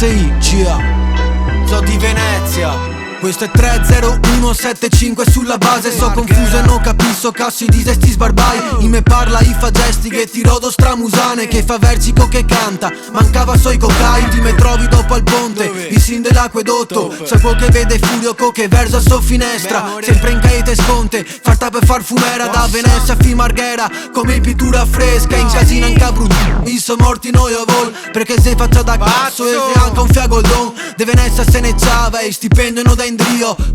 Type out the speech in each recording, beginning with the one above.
SI, GIA, so di Venezia. Questo è 30175 sulla base. So confuso e non capisco cazzo i disesti sbarbai. I me parla, i fa gesti che ti rodo stramusane. Che fa versico che canta, mancava soi cocai. Ti me trovi dopo al ponte, vicino dell'acquedotto. Sai quel che vede Furio co che versa so finestra. Sempre in caete sconte, farta per far fumera. Da Venezia a Fimarghera, come pittura fresca. In casina in Cabrun, mi so morti noi a vol. Perché se faccia da cazzo e se anche un fiagoldon. De Venezia se ne ciava e stipendio no da indrio.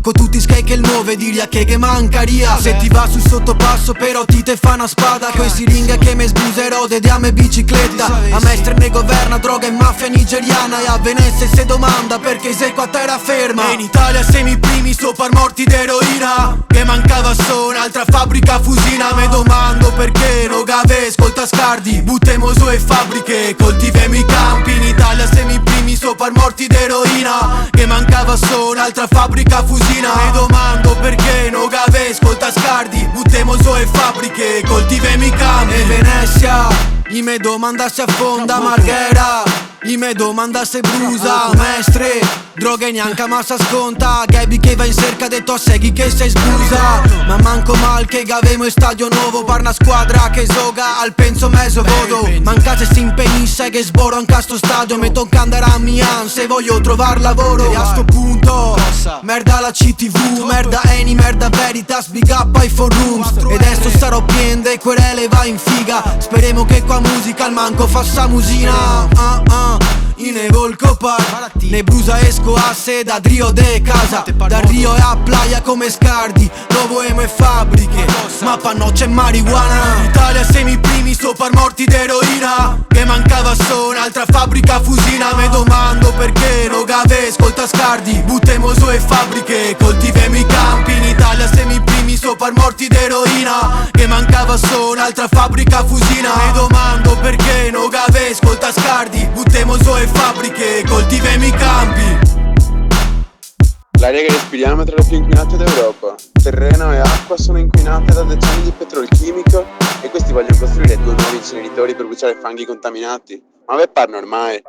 Con tutti i skate che il muove diria che mancaria. Se ti va sul sottopasso però ti te fa una spada. Questi ring che me sbuserò de diame bicicletta. A mestre ne governa droga e mafia nigeriana. E a Venezia se domanda perché sei qua terra ferma. E in Italia siamo i primi sopra morti d'eroina. Che mancava solo un'altra fabbrica fusina. Me domando perché non gave ascolta scardi. Buttemo su e fabbriche, coltiviamo i campi. In Italia siamo i primi sopra morti d'eroina. Che mancava solo un'altra fabbrica fusina. Me domando perché non gave ascolta scardi. Buttemo su e fabbriche, coltiviamo i campi. E Venezia, i me domanda se affonda Marghera. I me domanda se brusa, mestre. Droga e neanche massa sconta. Gabi che va in cerca de to segui che sei scusa. Ma manco mal che gavemo in stadio nuovo. Per una squadra che gioca al penso meso vodo. Mancate si impegnisse che sboro anche a sto stadio. Me tocca andare a Milan se voglio trovar lavoro. E a sto punto merda la CTV, merda Eni, merda Veritas, big up ai forums. E adesso starò pieno e querele va in figa. Speriamo che qua musica al manco fa sa musina. In volco par, ne brusa esco a se da Rio de casa. Da Rio e a playa come scardi, nuovo emo e fabbriche. Ma panno c'è marijuana. In Italia siamo i primi sopra morti d'eroina. Che mancava solo un'altra fabbrica fusina. Me domando perché non gave ascolta scardi. Buttemo su e fabbriche, coltiviamo i campi. In Italia siamo i primi sopra morti d'eroina. Che mancava solo un'altra fabbrica fusina. Me domando perché non gave ascolta scardi. Buttemo su e fabbriche, coltiviamo i campi. L'aria che respiriamo è tra le più inquinate d'Europa. Terreno e acqua sono inquinate da decenni di petrolchimico. E questi vogliono costruire 2 nuovi inceneritori per bruciare fanghi contaminati. Ma ve parlo ormai.